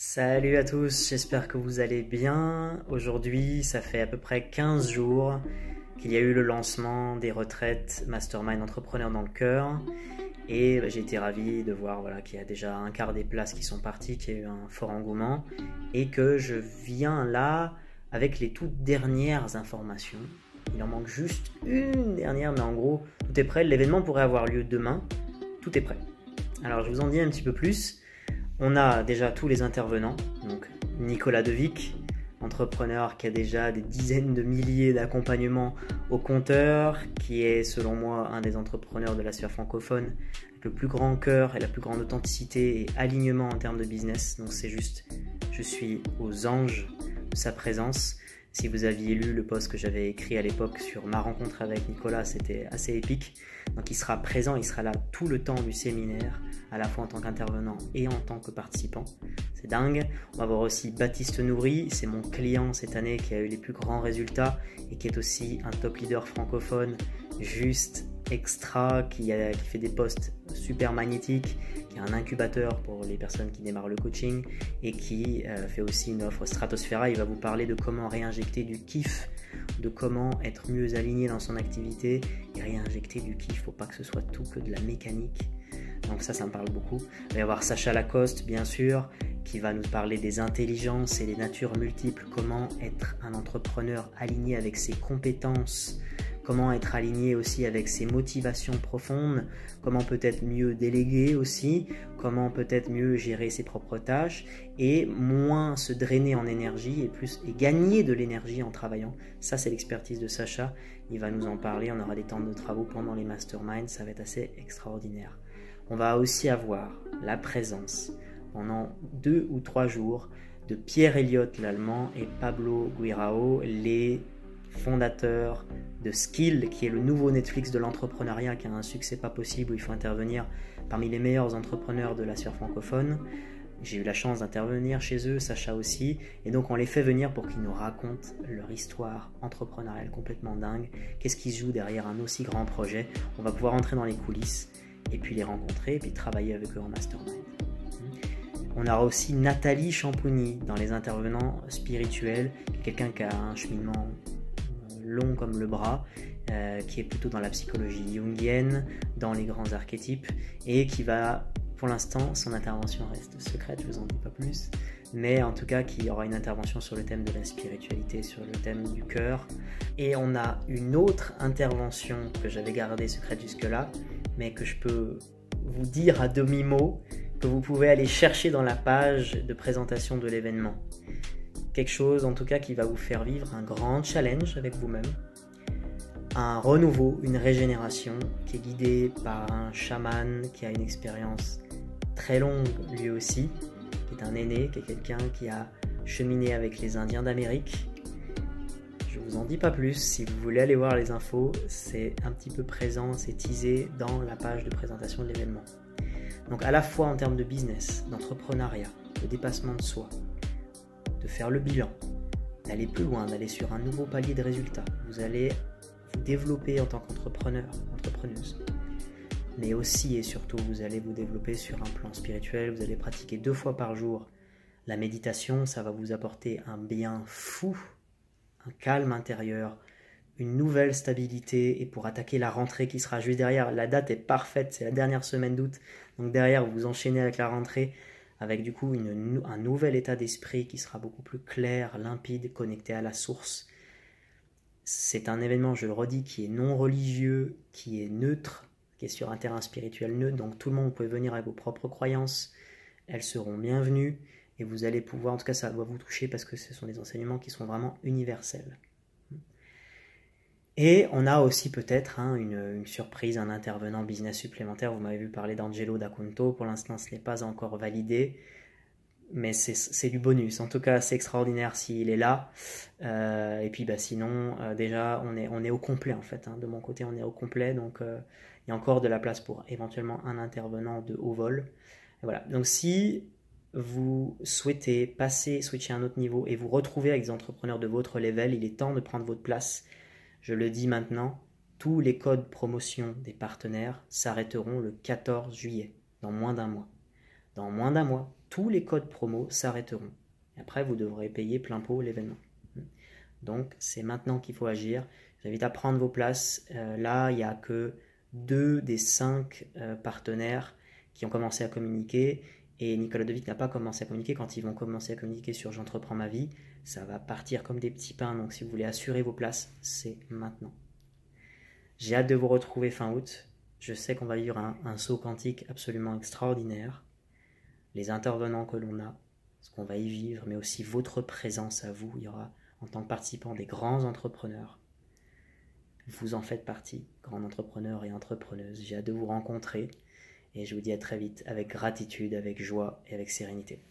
Salut à tous, j'espère que vous allez bien. Aujourd'hui, ça fait à peu près 15 jours qu'il y a eu le lancement des retraites Mastermind Entrepreneur dans le cœur. Et j'ai été ravi de voir qu'il y a déjà un quart des places qui sont parties, qu'il y a eu un fort engouement. Et que je viens là avec les toutes dernières informations. Il en manque juste une dernière, mais en gros, tout est prêt. L'événement pourrait avoir lieu demain. Tout est prêt. Alors, je vous en dis un petit peu plus. On a déjà tous les intervenants, donc Nicolas Devic, entrepreneur qui a déjà des dizaines de milliers d'accompagnements au compteur, qui est selon moi un des entrepreneurs de la sphère francophone avec le plus grand cœur et la plus grande authenticité et alignement en termes de business. Donc c'est juste, je suis aux anges de sa présence. Si vous aviez lu le post que j'avais écrit à l'époque sur ma rencontre avec Nicolas, c'était assez épique. Donc il sera présent, il sera là tout le temps du séminaire, à la fois en tant qu'intervenant et en tant que participant. C'est dingue. On va voir aussi Baptiste Nourri, c'est mon client cette année qui a eu les plus grands résultats et qui est aussi un top leader francophone juste extra, qui fait des posts super magnétiques, qui a un incubateur pour les personnes qui démarrent le coaching et qui fait aussi une offre Stratosphera. Il va vous parler de comment réinjecter du kiff, de comment être mieux aligné dans son activité et réinjecter du kiff. Il ne faut pas que ce soit tout que de la mécanique. Donc ça me parle beaucoup. Il va y avoir Sacha Lacoste, bien sûr, qui va nous parler des intelligences et des natures multiples, comment être un entrepreneur aligné avec ses compétences, comment être aligné aussi avec ses motivations profondes, comment peut-être mieux déléguer aussi, comment peut-être mieux gérer ses propres tâches et moins se drainer en énergie et gagner de l'énergie en travaillant. Ça, c'est l'expertise de Sacha. Il va nous en parler. On aura des temps de travaux pendant les masterminds. Ça va être assez extraordinaire. On va aussi avoir la présence pendant 2 ou 3 jours de Pierre Elliott, l'allemand, et Pablo Guirao, les fondateurs de Skill, qui est le nouveau Netflix de l'entrepreneuriat, qui a un succès pas possible, où il faut intervenir parmi les meilleurs entrepreneurs de la sphère francophone. J'ai eu la chance d'intervenir chez eux, Sacha aussi, et donc on les fait venir pour qu'ils nous racontent leur histoire entrepreneuriale complètement dingue. Qu'est-ce qui se joue derrière un aussi grand projet? On va pouvoir entrer dans les coulisses et puis les rencontrer et puis travailler avec eux en mastermind. On aura aussi Nathalie Champougny dans les intervenants spirituels, quelqu'un qui a un cheminement long comme le bras, qui est plutôt dans la psychologie jungienne, dans les grands archétypes, et qui va, pour l'instant, son intervention reste secrète, je ne vous en dis pas plus, mais en tout cas qui aura une intervention sur le thème de la spiritualité, sur le thème du cœur. Et on a une autre intervention que j'avais gardée secrète jusque-là, mais que je peux vous dire à demi-mot, que vous pouvez aller chercher dans la page de présentation de l'événement. Quelque chose en tout cas qui va vous faire vivre un grand challenge avec vous-même, un renouveau, une régénération qui est guidée par un chaman qui a une expérience très longue lui aussi, qui est un aîné, qui est quelqu'un qui a cheminé avec les Indiens d'Amérique. Je vous en dis pas plus, si vous voulez aller voir les infos, c'est un petit peu présent, c'est teasé dans la page de présentation de l'événement. Donc à la fois en termes de business, d'entrepreneuriat, de dépassement de soi, de faire le bilan, d'aller plus loin, d'aller sur un nouveau palier de résultats. Vous allez vous développer en tant qu'entrepreneur, entrepreneuse. Mais aussi et surtout, vous allez vous développer sur un plan spirituel. Vous allez pratiquer 2 fois par jour la méditation. Ça va vous apporter un bien fou, un calme intérieur, une nouvelle stabilité. Et pour attaquer la rentrée qui sera juste derrière, la date est parfaite, c'est la dernière semaine d'août. Donc derrière, vous enchaînez avec la rentrée, avec du coup un nouvel état d'esprit qui sera beaucoup plus clair, limpide, connecté à la source. C'est un événement, je le redis, qui est non religieux, qui est neutre, qui est sur un terrain spirituel neutre, donc tout le monde peut venir avec vos propres croyances, elles seront bienvenues, et vous allez pouvoir, en tout cas ça doit vous toucher parce que ce sont des enseignements qui sont vraiment universels. Et on a aussi peut-être une surprise, un intervenant business supplémentaire. Vous m'avez vu parler d'Angelo D'Acunto, pour l'instant ce n'est pas encore validé, mais c'est du bonus. En tout cas, c'est extraordinaire s'il est là. Et puis sinon, déjà, on est au complet en fait. De mon côté, on est au complet, donc il y a encore de la place pour éventuellement un intervenant de haut vol. Et voilà. Donc si vous souhaitez switcher à un autre niveau et vous retrouver avec des entrepreneurs de votre level, il est temps de prendre votre place. Je le dis maintenant, tous les codes promotion des partenaires s'arrêteront le 14 juillet, dans moins d'un mois. Dans moins d'un mois, tous les codes promo s'arrêteront. Après, vous devrez payer plein pot l'événement. Donc, c'est maintenant qu'il faut agir. J'invite à prendre vos places. Là, il n'y a que 2 des 5 partenaires qui ont commencé à communiquer. Et Nicolas Devic n'a pas commencé à communiquer. Quand ils vont commencer à communiquer sur J'entreprends ma vie, ça va partir comme des petits pains. Donc, si vous voulez assurer vos places, c'est maintenant. J'ai hâte de vous retrouver fin août. Je sais qu'on va vivre un saut quantique absolument extraordinaire. Les intervenants que l'on a, ce qu'on va y vivre, mais aussi votre présence à vous. Il y aura en tant que participant des grands entrepreneurs. Vous en faites partie, grands entrepreneurs et entrepreneuses. J'ai hâte de vous rencontrer et je vous dis à très vite avec gratitude, avec joie et avec sérénité.